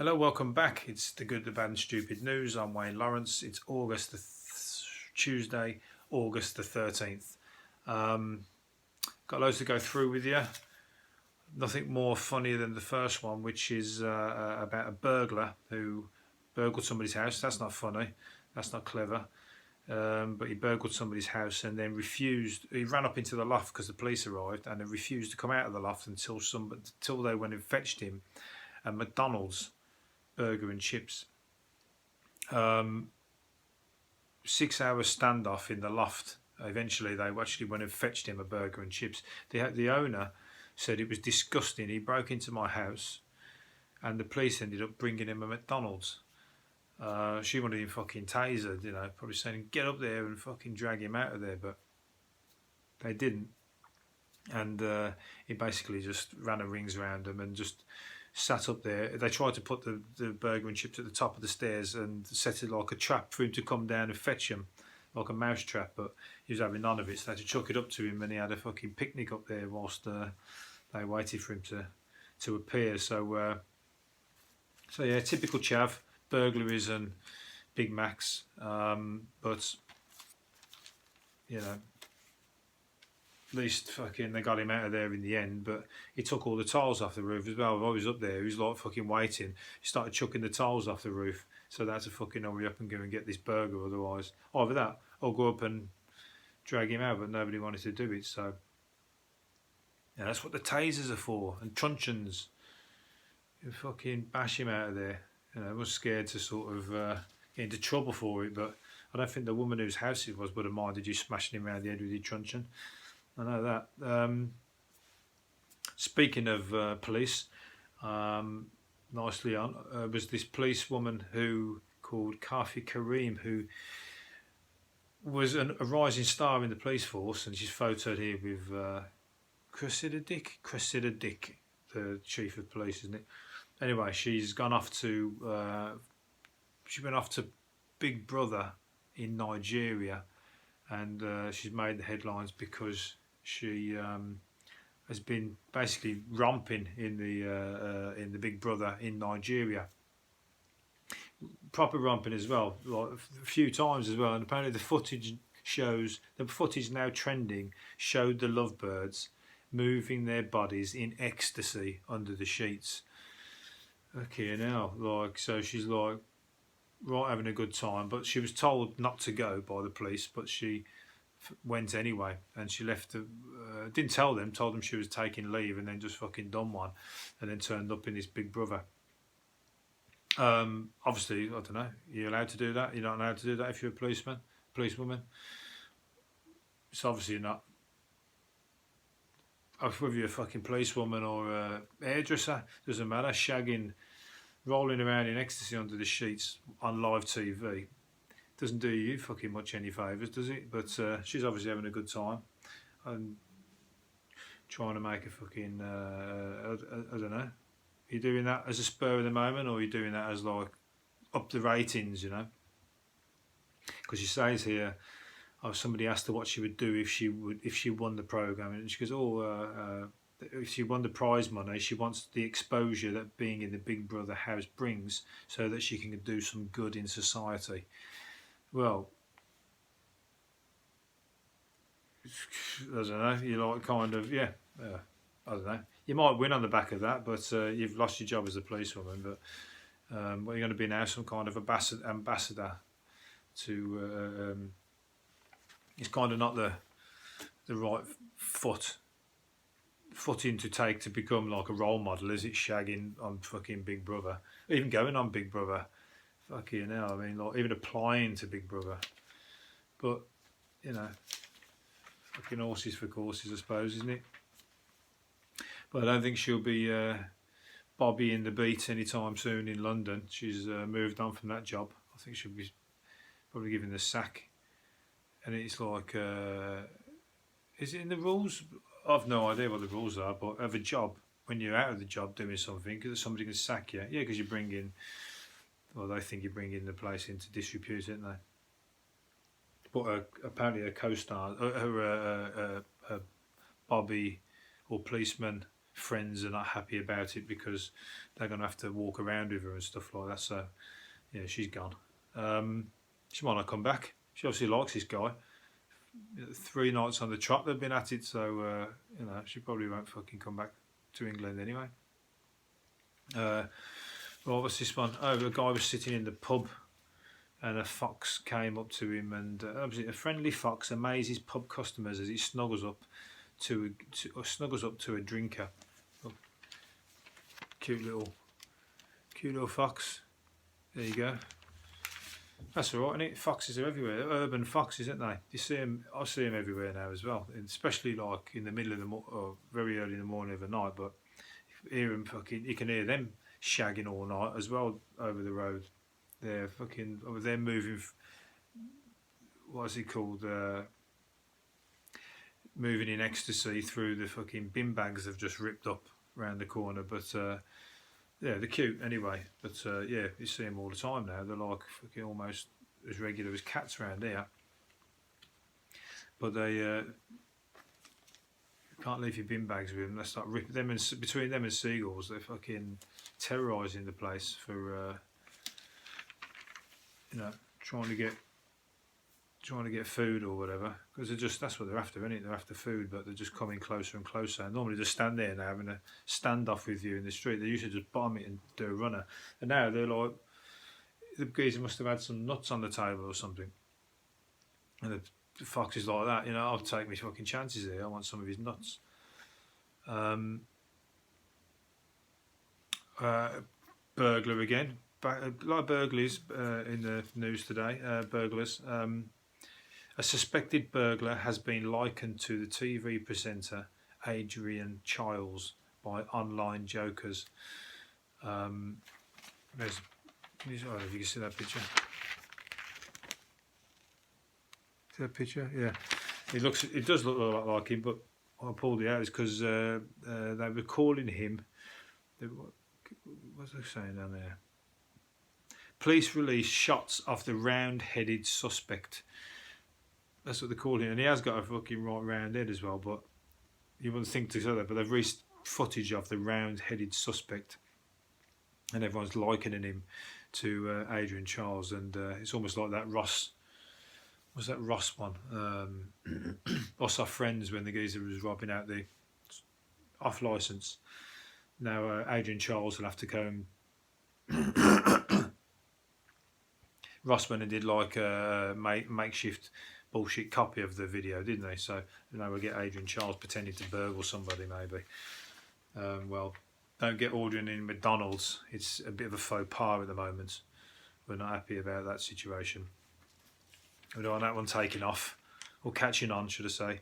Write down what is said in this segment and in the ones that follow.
Hello, welcome back. It's the Good, the Bad and Stupid News. I'm Wayne Lawrence. It's Tuesday, August the 13th. Got loads to go through with you. Nothing more funny than the first one, which is about a burglar who burgled somebody's house. That's not funny. That's not clever. But he burgled somebody's house and then refused. He ran up into the loft because the police arrived, and then refused to come out of the loft until they went and fetched him a McDonald's burger and chips. 6 hour standoff in the loft. Eventually they actually went and fetched him a burger and chips. The owner said it was disgusting. He broke into my house and the police ended up bringing him a McDonald's. She wanted him fucking tasered, probably saying get up there and fucking drag him out of there, but they didn't. And he basically just ran the rings around him and just sat up there. They tried to put the burger and chips at the top of the stairs and set it like a trap for him to come down and fetch him, like a mouse trap, but he was having none of it, so they had to chuck it up to him and he had a fucking picnic up there whilst they waited for him to appear. So yeah, typical chav, burglaries and Big Macs, but at least fucking they got him out of there in the end. But he took all the tiles off the roof as well. I was up there, he was like fucking waiting. He started chucking the tiles off the roof, so they had to fucking hurry up and go and get this burger, otherwise either that or go up and drag him out, but nobody wanted to do it. So yeah, that's what the tasers are for, and truncheons. You fucking bash him out of there. I was scared to sort of get into trouble for it, but I don't think the woman whose house it was would have minded you smashing him around the head with your truncheon. I know that. Speaking of police, nicely on, was this policewoman who called Kafi Karim, who was a rising star in the police force, and she's photoed here with Cressida Dick, the chief of police, isn't it? Anyway, she's gone off to she went off to Big Brother in Nigeria, and she's made the headlines because she has been basically romping in the Big Brother in Nigeria, proper romping as well, like a few times as well. And apparently the footage now trending showed the lovebirds moving their bodies in ecstasy under the sheets. Okay, now so she's like right having a good time, but she was told not to go by the police, but she went anyway, and she left. Didn't tell them. Told them she was taking leave, and then just fucking done one, and then turned up in this Big Brother. Obviously, I don't know. You're allowed to do that. You're not allowed to do that if you're a policewoman. It's obviously not. Whether you're a fucking policewoman or a hairdresser, doesn't matter. Shagging, rolling around in ecstasy under the sheets on live TV doesn't do you fucking much any favours, does it? But she's obviously having a good time and trying to make a fucking I don't know. Are you doing that as a spur of the moment, or are you doing that as like up the ratings, Because she says here, somebody asked her what she would do if she won the programme, and she goes, if she won the prize money, she wants the exposure that being in the Big Brother house brings, so that she can do some good in society. Well, I don't know. You like kind of I don't know. You might win on the back of that, but you've lost your job as a policewoman. But what are you going to be now? Some kind of ambassador to. It's kind of not the right footing to take to become like a role model, is it? Shagging on fucking Big Brother, even going on Big Brother. Fucking hell, I mean, like even applying to Big Brother. But fucking horses for courses, I suppose, isn't it? But I don't think she'll be Bobby in the beat anytime soon in London. She's moved on from that job. I think she'll be probably given the sack. And it's like, is it in the rules? I've no idea what the rules are, but of a job, when you're out of the job doing something, somebody can sack you. Yeah, because you bring in, well, they think you bring in the place into disrepute, don't they? But apparently a co-star, her Bobby or policeman friends are not happy about it because they're going to have to walk around with her and stuff like that. So yeah, she's gone. She might not come back. She obviously likes this guy. 3 nights on the trot they've been at it, so you know, she probably won't fucking come back to England anyway. Well, what's this one? Oh, a guy was sitting in the pub and a fox came up to him, and obviously a friendly fox amazes pub customers as he snuggles up to a drinker. Oh, cute little fox. There you go. That's all right, isn't it? Foxes are everywhere. Urban foxes, aren't they? You see them. I see them everywhere now as well, especially like in the middle of the or very early in the morning of the night. But you can hear them shagging all night as well over the road. They're moving. What's it called? Moving in ecstasy through the fucking bin bags they've just ripped up around the corner. But yeah, they're cute anyway. But yeah, you see them all the time now. They're like fucking almost as regular as cats around here. But they can't leave your bin bags with them. They start ripping them, and between them and seagulls, they're fucking terrorising the place for you know, trying to get food or whatever, because that's what they're after, isn't it? They're after food, but they're just coming closer and closer. And normally just stand there now having a standoff with you in the street. They used to just bomb it and do a runner, and now they're like, the geezer must have had some nuts on the table or something, and the fox is like that, you know. I'll take my fucking chances here. I want some of his nuts. Burglar again. A lot of burglaries in the news today. Burglars. A suspected burglar has been likened to the TV presenter Adrian Chiles by online jokers. If you can see that picture. See that picture? Yeah. It does look a lot like him, but I pulled it out because they were calling him. What's they saying down there? Police release shots of the round-headed suspect. That's what they call him, and he has got a fucking right round head as well. But you wouldn't think to say that. But they've released footage of the round-headed suspect, and everyone's likening him to Adrian Chiles, and it's almost like that Ross. Was that Ross one? Us Off Friends, when the geezer was robbing out the off licence. Now Adrian Chiles will have to go and Ross went and did like a makeshift bullshit copy of the video, didn't they? So now we'll get Adrian Chiles pretending to burgle somebody, maybe. Well, don't get ordering in McDonald's. It's a bit of a faux pas at the moment. We're not happy about that situation. We don't want that one taking off, or catching on, should I say.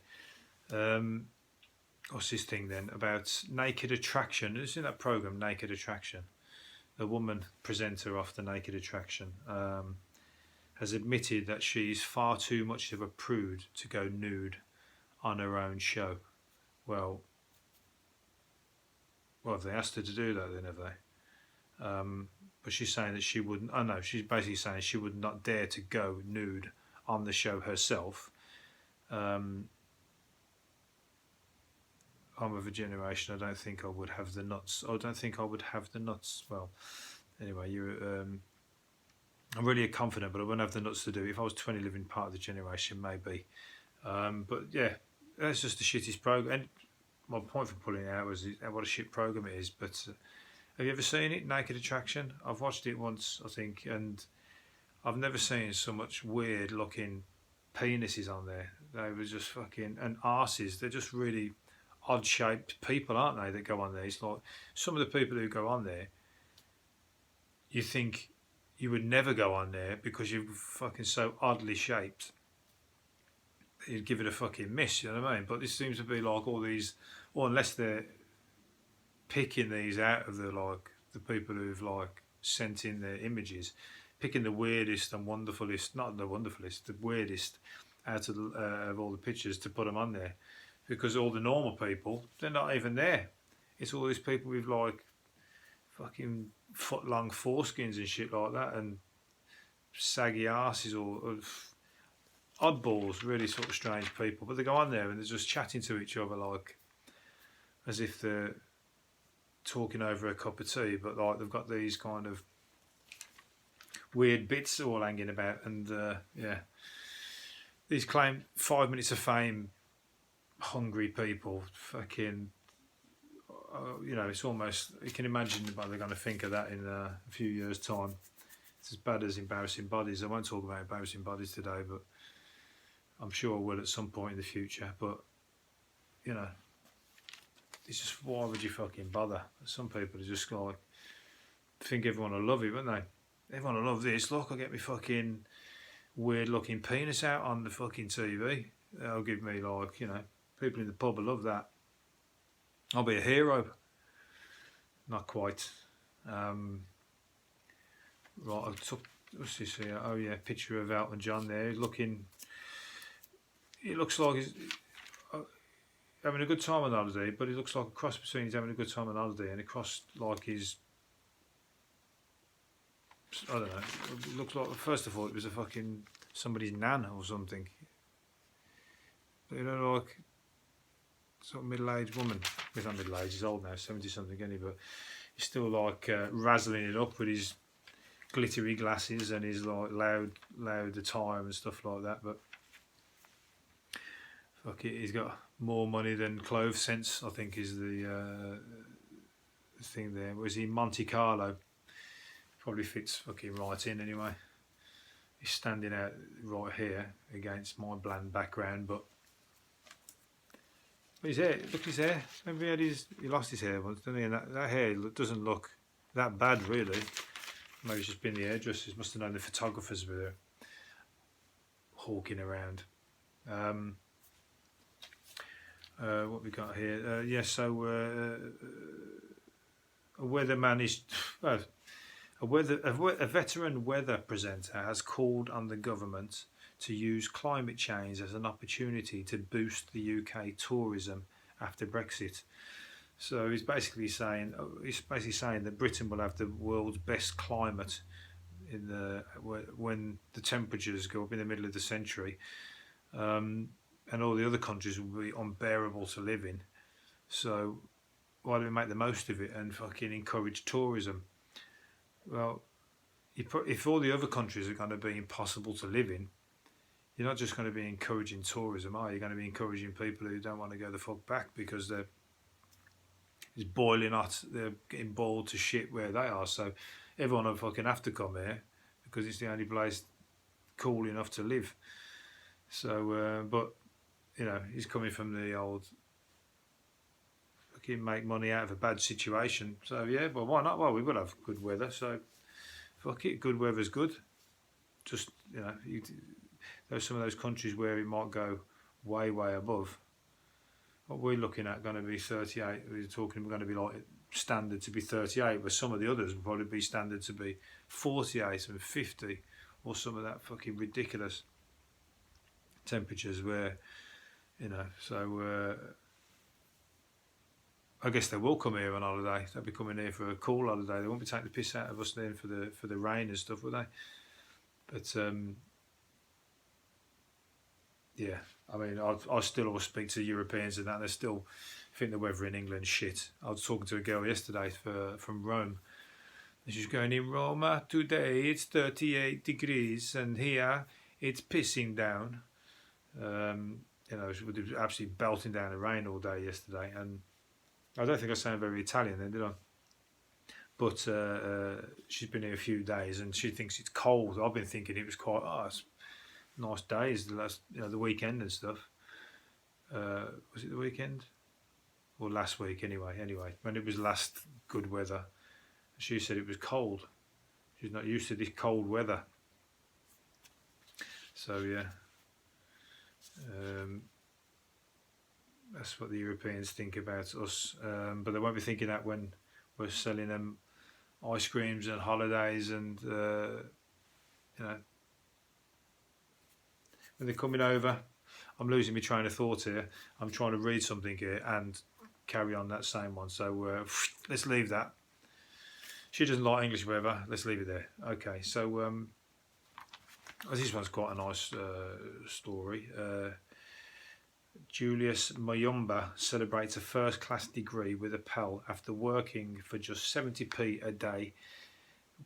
What's this thing then about Naked Attraction? It's in that programme, Naked Attraction. The woman presenter of the Naked Attraction has admitted that she's far too much of a prude to go nude on her own show. Well, have they asked her to do that then, have they? But she's saying that she wouldn't. Oh no, she's basically saying she would not dare to go nude on the show herself. I'm of a generation, I don't think I would have the nuts. I don't think I would have the nuts. Well, anyway, I'm really confident, but I wouldn't have the nuts to do it. If I was 20 living part of the generation, maybe. But yeah, that's just the shittest program. And my point for pulling it out was what a shit program it is. But have you ever seen it, Naked Attraction? I've watched it once, I think, and I've never seen so much weird looking penises on there. They were just fucking, and arses. They're just really odd shaped people, aren't they, that go on there? It's like some of the people who go on there, you think you would never go on there because you're fucking so oddly shaped. You'd give it a fucking miss, you know what I mean? But this seems to be like all these, or unless they're picking these out of the people who've like sent in their images, picking the weirdest and wonderfulest, not the wonderfulest, the weirdest out of all the pictures to put them on there. Because all the normal people, they're not even there. It's all these people with like fucking foot-long foreskins and shit like that, and saggy asses, or oddballs, really sort of strange people. But they go on there and they're just chatting to each other like as if they're talking over a cup of tea, but like they've got these kind of weird bits all hanging about, and yeah, these claim 5 minutes of fame, hungry people, fucking, you know, it's almost, you can imagine what they're going to think of that in a few years' time. It's as bad as embarrassing bodies. I won't talk about embarrassing bodies today, but I'm sure I will at some point in the future. But, you know, it's just, why would you fucking bother? Some people are just like, think everyone will love it, won't they? Everyone will love this. Look, I get my fucking weird looking penis out on the fucking TV. They'll give me, like, you know, people in the pub will love that. I'll be a hero. Not quite. Right, I took, what's this here? Oh yeah, picture of Elton John there. Looking, it looks like he's having a good time on holiday, but it looks like a cross between he's having a good time on holiday and a cross like he's, I don't know. It looks like, first of all, it was a fucking somebody's nan or something. You know, like sort of middle-aged woman. He's not middle-aged, he's old now, 70-something anyway, but he's still like razzling it up with his glittery glasses and his like loud attire and stuff like that. But fuck it, he's got more money than clothes sense, I think, is the thing there. Was he Monte Carlo? Probably fits fucking right in anyway. He's standing out right here against my bland background, but his hair, look his hair. Remember he lost his hair once, didn't he? And that hair doesn't look that bad really. Maybe it's just been the hairdressers. Must have known the photographers were there hawking around. What we got here? Yeah, so a weatherman is, well, a veteran weather presenter has called on the government to use climate change as an opportunity to boost the UK tourism after Brexit. So he's basically saying that Britain will have the world's best climate when the temperatures go up in the middle of the century, and all the other countries will be unbearable to live in. So why don't we make the most of it and fucking encourage tourism? Well, if all the other countries are going to be impossible to live in, you're not just going to be encouraging tourism, are you? You're going to be encouraging people who don't want to go the fuck back because it's boiling hot, they're getting boiled to shit where they are. So everyone will fucking have to come here because it's the only place cool enough to live. So, but, you know, he's coming from the old fucking make money out of a bad situation. So, yeah, but why not? Well, we've got to have good weather, so fuck it, good weather's good. Just, you know, there's some of those countries where it might go way, way above. What we're looking at going to be 38. We're talking going to be like standard to be 38, but some of the others will probably be standard to be 48 and 50, or some of that fucking ridiculous temperatures where, you know. So I guess they will come here on holiday. They'll be coming here for a cool holiday. They won't be taking the piss out of us then for the rain and stuff, will they? But yeah, I mean, I still always speak to Europeans and that, they still think the weather in England's shit. I was talking to a girl yesterday from Rome, and she's going, in Roma today it's 38 degrees and here it's pissing down. You know, it was absolutely belting down the rain all day yesterday, and I don't think I sound very Italian then, did I? But she's been here a few days and she thinks it's cold. I've been thinking it was quite, it's nice days, the last, you know, the weekend and stuff. Was it the weekend or last week? Anyway, when it was last good weather, she said it was cold. She's not used to this cold weather. So yeah, that's what the Europeans think about us. But they won't be thinking that when we're selling them ice creams and holidays and you know. When they're coming over, I'm losing my train of thought here. I'm trying to read something here and carry on that same one. So let's leave that. She doesn't like English weather. Let's leave it there. Okay, so this one's quite a nice story. Julius Mayumba celebrates a first-class degree with a Pell after working for just 70p a day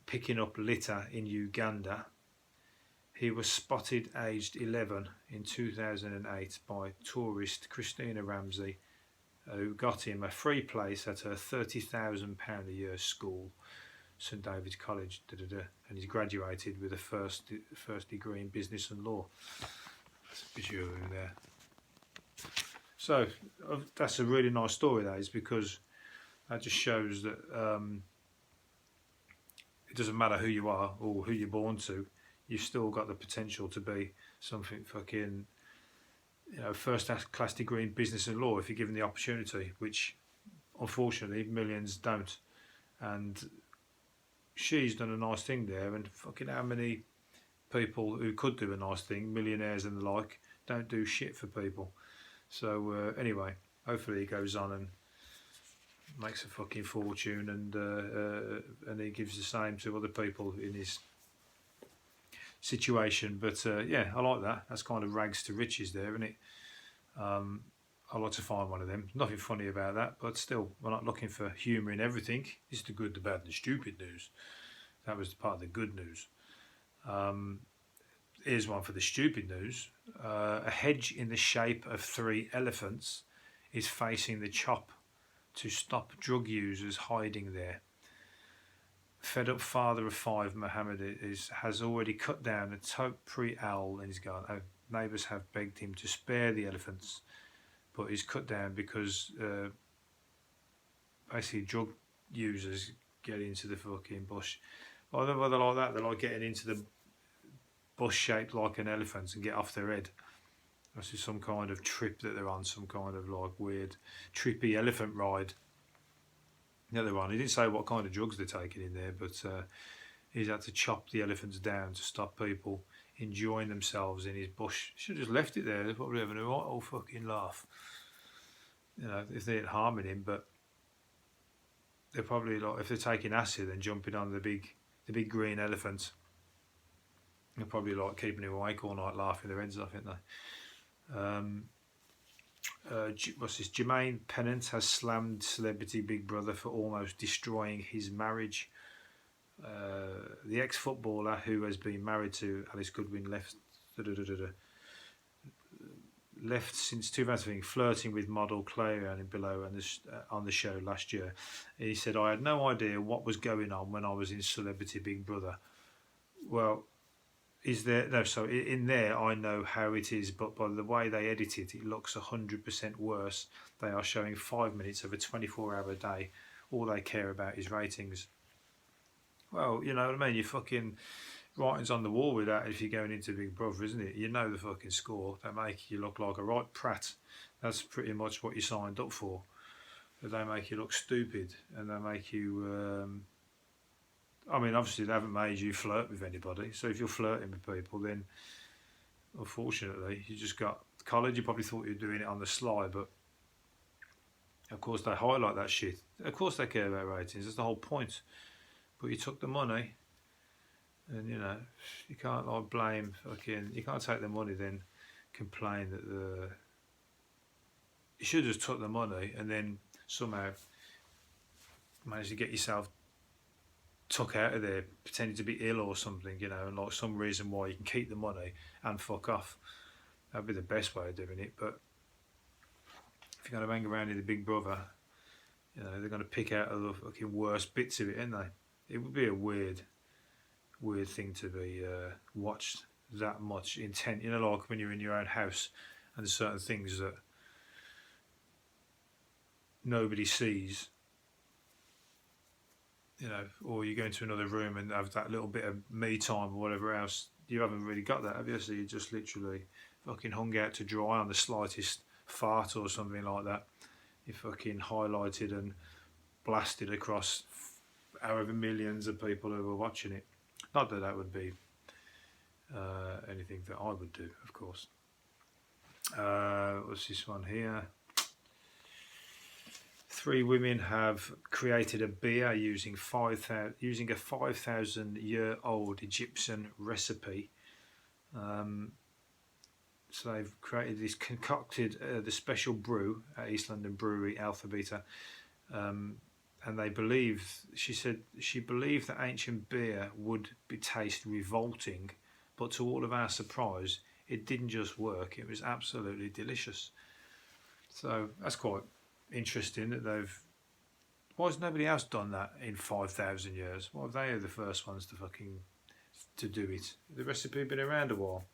picking up litter in Uganda. He was spotted aged 11 in 2008 by tourist Christina Ramsey, who got him a free place at her £30,000 a year school, St David's College, and he's graduated with a first degree in business and law. That's a picture of him there. So that's a really nice story, that is, because that just shows that it doesn't matter who you are or who you're born to, you've still got the potential to be something fucking, first class degree in business and law if you're given the opportunity, which unfortunately millions don't. And she's done a nice thing there, and fucking how many people who could do a nice thing, millionaires and the like, don't do shit for people. So anyway, hopefully he goes on and makes a fucking fortune, and he gives the same to other people in his situation. But yeah, I like that. That's kind of rags to riches there, isn't it? I'd like to find one of them. Nothing funny about that, but still, we're not looking for humour in everything. It's the good, the bad, and the stupid news. That was part of the good news. Here's one for the stupid news. A hedge in the shape of 3 elephants is facing the chop to stop drug users hiding there. Fed up father of 5, Mohammed has already cut down a topiary owl in his garden. Neighbours have begged him to spare the elephants, but he's cut down because basically drug users get into the fucking bush. I don't know why they're like that. They're like getting into the bush shaped like an elephant and get off their head. This is some kind of trip that they're on, some kind of like weird trippy elephant ride that they're on. He didn't say what kind of drugs they're taking in there, but he's had to chop the elephants down to stop people enjoying themselves in his bush. Should have just left it there. They're probably having a right old fucking laugh, if they ain't harming him. But they're probably like, if they're taking acid and jumping on the big green elephant, they're probably like keeping him awake all night, laughing their heads off, aren't they? What's this? Jermaine Pennant has slammed celebrity Big Brother for almost destroying his marriage. The ex-footballer, who has been married to Alice Goodwin, left since 2015, flirting with model Claire below on the show last year. He said, "I had no idea what was going on when I was in Celebrity Big Brother." Well, in there I know how it is, but by the way they edit it, it looks 100% worse. They are showing 5 minutes of a 24-hour day. All they care about is ratings. Well, you know what I mean? You fucking writing's on the wall with that if you're going into Big Brother, isn't it? You know the fucking score. They make you look like a right prat. That's pretty much what you signed up for. But they make you look stupid, and they make you... I mean, obviously they haven't made you flirt with anybody. So if you're flirting with people, then unfortunately you just got college. You probably thought you were doing it on the sly, but of course they highlight that shit. Of course they care about ratings. That's the whole point. But you took the money, and you can't like blame fucking. You can't take the money then complain that you should have just took the money and then somehow managed to get yourself took out of there pretending to be ill or something, and like some reason why you can keep the money and fuck off. That'd be the best way of doing it. But if you're going to hang around in the Big Brother, they're going to pick out the fucking worst bits of it, aren't they? It would be a weird thing to be watched that much intent. Like when you're in your own house and there's certain things that nobody sees. Or you go into another room and have that little bit of me time or whatever else. You haven't really got that, have you? So you just literally fucking hung out to dry on the slightest fart or something like that. You fucking highlighted and blasted across however millions of people who were watching it. Not that that would be anything that I would do, of course. What's this one here? 3 women have created a beer using a 5,000-year-old Egyptian recipe. So they've created this, concocted the special brew at East London Brewery, Alpha Beta. And they believed, she said, she believed that ancient beer would taste revolting, but to all of our surprise, it didn't just work, it was absolutely delicious. So that's quite interesting that they've... Why has nobody else done that in 5,000 years? Why have they the first ones to do it? The recipe been around a while.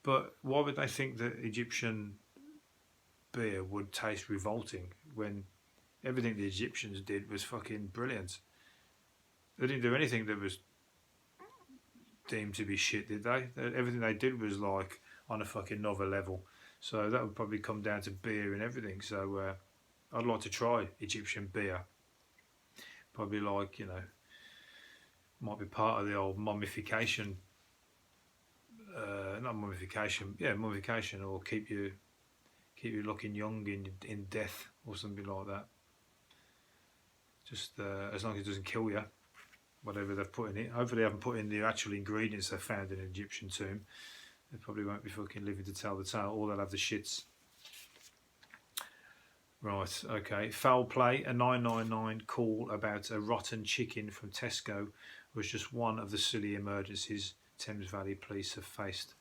But why would they think that Egyptian beer would taste revolting when everything the Egyptians did was fucking brilliant? They didn't do anything that was deemed to be shit, did they? Everything they did was like on a fucking another level. So that would probably come down to beer and everything. So I'd like to try Egyptian beer. Probably like, you know, might be part of the old mummification. Not mummification, yeah, mummification, or keep you looking young in death or something like that. Just as long as it doesn't kill you, whatever they've put in it. Hopefully they haven't put in the actual ingredients they found in an Egyptian tomb. They probably won't be fucking living to tell the tale, or they'll have the shits. Right, okay. Foul play. A 999 call about a rotten chicken from Tesco was just one of the silly emergencies Thames Valley Police have faced.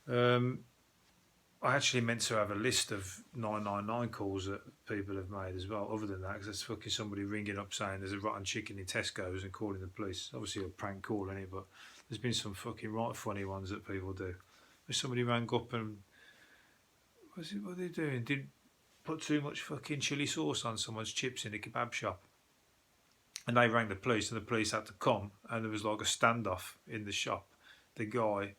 I actually meant to have a list of 999 calls that people have made as well, other than that, because that's fucking somebody ringing up saying there's a rotten chicken in Tesco's and calling the police. Obviously a prank call, innit, but there's been some fucking right funny ones that people do. Where somebody rang up and... what are they doing? Did put too much fucking chilli sauce on someone's chips in a kebab shop. And they rang the police, and the police had to come, and there was like a standoff in the shop. The guy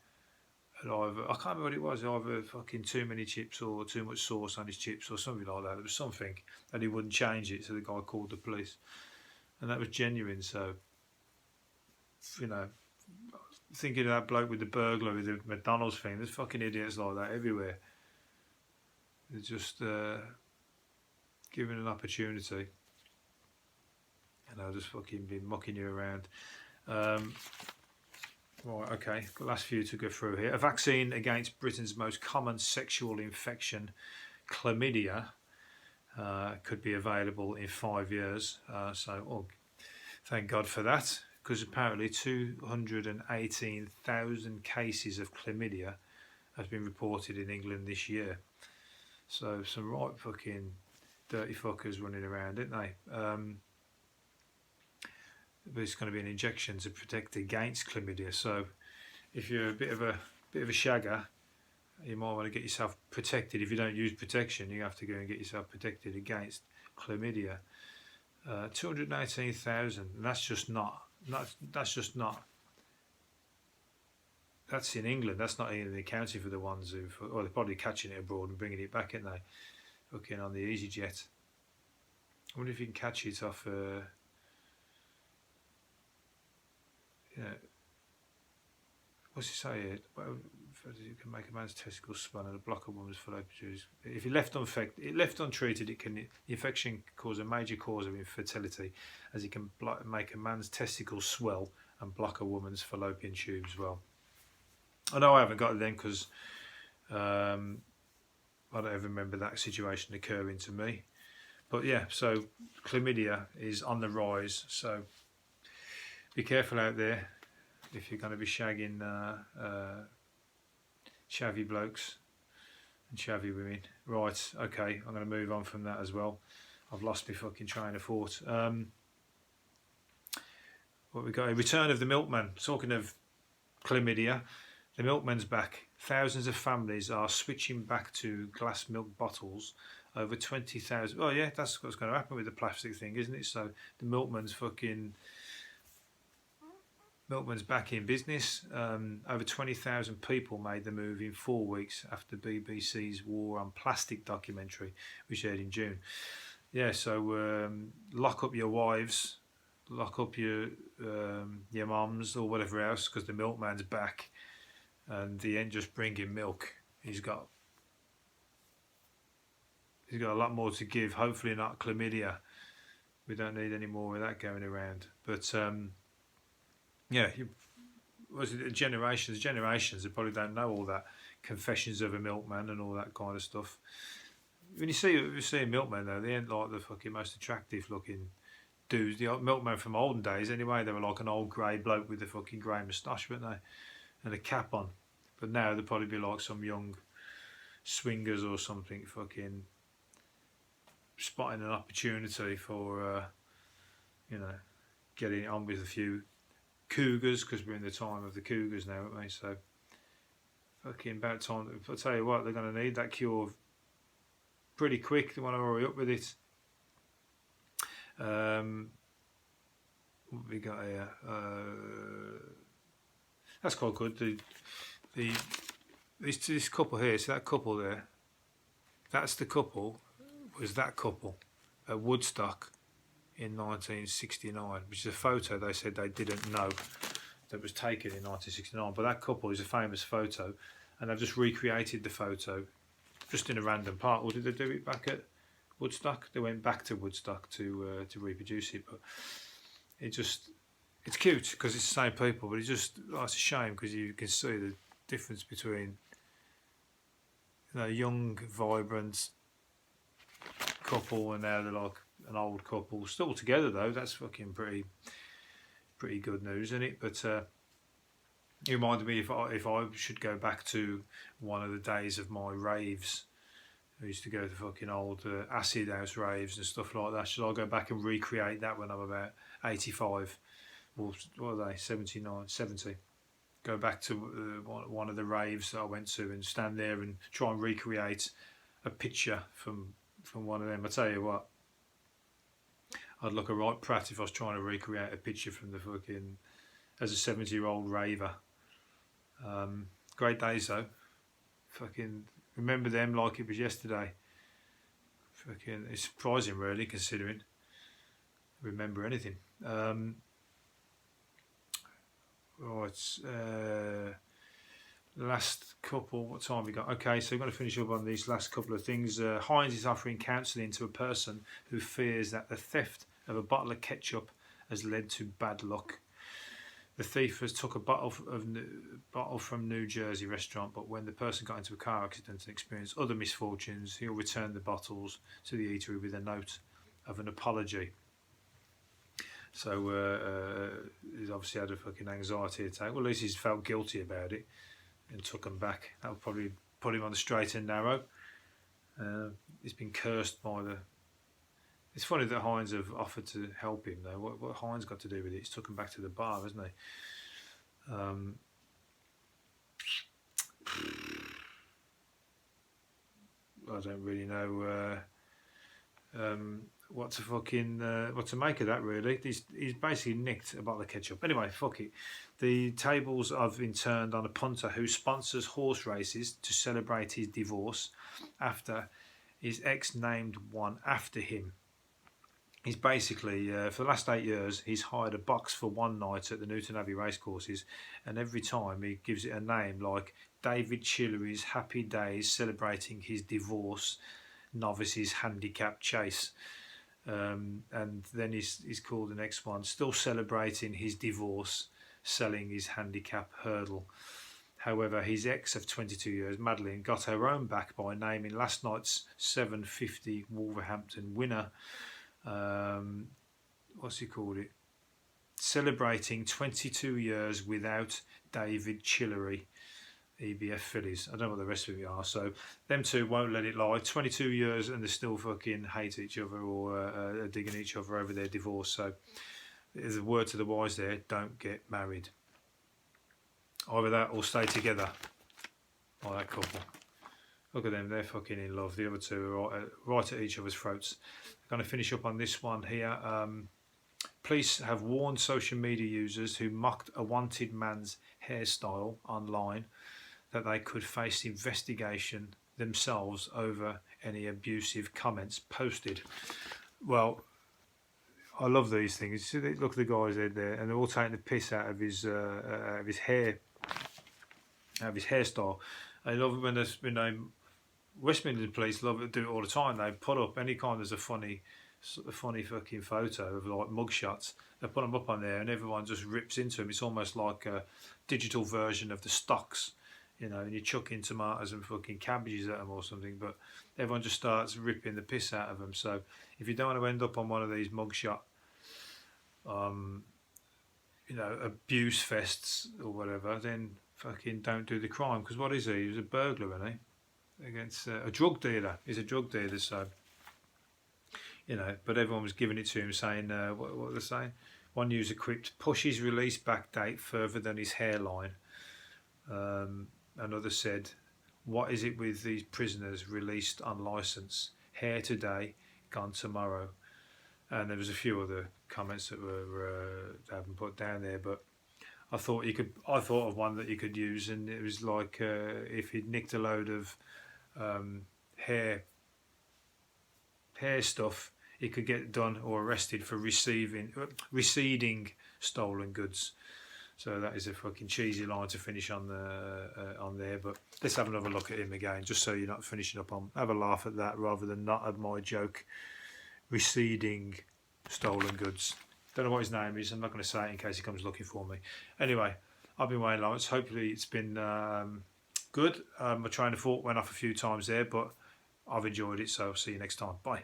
had either, I can't remember what it was, either fucking too many chips or too much sauce on his chips or something like that. There was something, and he wouldn't change it, so the guy called the police. And that was genuine, so, you know, thinking of that bloke with the burglar with the McDonald's thing, there's fucking idiots like that everywhere. They're just given an opportunity. And I'll just fucking be mucking you around. Right, okay, got the last few to go through here. A vaccine against Britain's most common sexual infection, chlamydia, could be available in 5 years. Thank God for that, because apparently 218,000 cases of chlamydia has been reported in England this year. So some right fucking dirty fuckers running around, aren't they? But it's going to be an injection to protect against chlamydia. So if you're a bit of a shagger, you might want to get yourself protected. If you don't use protection, you have to go and get yourself protected against chlamydia. 218,000. That's in England. That's not even accounting for the ones who, they're probably catching it abroad and bringing it back, aren't they? Looking on the EasyJet. I wonder if you can catch it off. What's it say here? You can make a man's testicles swell and block a woman's fallopian tubes. If left untreated, the infection can cause a major cause of infertility, as it can make a man's testicles swell and block a woman's fallopian tubes. Well, I know I haven't got it then because I don't ever remember that situation occurring to me. But yeah, so chlamydia is on the rise. So be careful out there if you're going to be shagging chavvy blokes and chavvy women. Right, okay, I'm going to move on from that as well. I've lost my fucking train of thought. What we got? A return of the Milkman. Talking of chlamydia, the Milkman's back. Thousands of families are switching back to glass milk bottles. Over 20,000. Oh yeah, that's what's going to happen with the plastic thing, isn't it? So the Milkman's back in business. Over 20,000 people made the move in 4 weeks after BBC's War on Plastic documentary, which aired in June. Yeah, so lock up your wives, lock up your mums or whatever else, because the Milkman's back, and he ain't just bringing milk. He's got a lot more to give. Hopefully not chlamydia. We don't need any more of that going around. But yeah, generations. They probably don't know all that Confessions of a Milkman and all that kind of stuff. When you see a Milkman though, they ain't like the fucking most attractive looking dudes. The old Milkman from olden days anyway, they were like an old grey bloke with a fucking grey moustache, weren't they? And a cap on. But now they'd probably be like some young swingers or something, fucking spotting an opportunity for getting on with a few cougars, because we're in the time of the cougars now, aren't we? So fucking about time. I'll tell you what, they're going to need that cure pretty quick. They want to hurry up with it. What we got here? That's quite good. This couple here. See that couple there? That's the couple. Was that couple at Woodstock in 1969, which is a photo they said they didn't know that was taken in 1969. But that couple is a famous photo, and they've just recreated the photo just in a random part. Or did they do it back at Woodstock? They went back to Woodstock to reproduce it, but it's cute because it's the same people. But it's a shame because you can see the difference between young, vibrant couple and now they're like an old couple, still together though. That's fucking pretty good news, isn't it? But it reminded me if I should go back to one of the days of my raves. I used to go to fucking old acid house raves and stuff like that. Should I go back and recreate that when I'm about 85? Well, what are they? 79, 70. Go back to one of the raves that I went to and stand there and try and recreate a picture from one of them. I tell you what, I'd look a right prat if I was trying to recreate a picture from the fucking as a 70-year-old raver. Great days though. Fucking remember them like it was yesterday. Fucking, it's surprising really considering I remember anything. Right, last couple, what time have we got? Okay, so we're going to finish up on these last couple of things. Heinz is offering counselling to a person who fears that the theft of a bottle of ketchup has led to bad luck. The thief has took a bottle from New Jersey restaurant, but when the person got into a car accident and experienced other misfortunes, he'll return the bottles to the eatery with a note of an apology. So he's obviously had a fucking anxiety attack. Well, at least he's felt guilty about it and took them back. That'll probably put him on the straight and narrow. He's been cursed by the... It's funny that Heinz have offered to help him though. What Heinz got to do with it? He's took him back to the bar, hasn't he? I don't really know what to make of that really. He's basically nicked a bottle of ketchup. Anyway, fuck it. The tables have been turned on a punter who sponsors horse races to celebrate his divorce after his ex named one after him. He's basically, for the last 8 years, he's hired a box for one night at the Newton Abbey racecourses, and every time he gives it a name like David Chillery's Happy Days celebrating his divorce, novices handicap chase. And then he's called the next one, still celebrating his divorce, selling his handicap hurdle. However, his ex of 22 years, Madeline, got her own back by naming last night's 750 Wolverhampton winner, what's he called it? Celebrating 22 years without David Chillery, EBF fillies. I don't know what the rest of it are. So them two won't let it lie. 22 years and they still fucking hate each other or are digging each other over their divorce. So there's a word to the wise there: don't get married. Either that or stay together. Like that couple. Look at them, they're fucking in love. The other two are right at each other's throats. I'm going to finish up on this one here. Police have warned social media users who mocked a wanted man's hairstyle online that they could face investigation themselves over any abusive comments posted. Well, I love these things. See, look at the guys there, and they're all taking the piss out of his hair, out of his hairstyle. I love it when they West Midlands police love it, do it all the time. They put up any kind of a funny fucking photo of like mugshots. They put them up on there, and everyone just rips into them. It's almost like a digital version of the stocks. you know, and you're chucking tomatoes and fucking cabbages at them or something, but everyone just starts ripping the piss out of them. So if you don't want to end up on one of these mugshot, you know, abuse fests or whatever, then fucking don't do the crime. Because what is he? He was a burglar, isn't he? Against a drug dealer. He's a drug dealer, so, you know, but everyone was giving it to him saying, what they're saying? One user quipped, push his release back date further than his hairline. Another said, what is it with these prisoners released on licence? Hair today, gone tomorrow. And there was a few other comments that were I haven't put down there, but I thought of one that you could use, and it was like if he'd nicked a load of hair stuff, he could get done or arrested for receding stolen goods. So that is a fucking cheesy line to finish on there. But let's have another look at him again, just so you're not finishing up on. Have a laugh at that rather than not at my joke. Receding stolen goods. Don't know what his name is. I'm not going to say it in case he comes looking for me. Anyway, I've been Wayne Lawrence. Hopefully it's been good. My train of thought went off a few times there, but I've enjoyed it. So I'll see you next time. Bye.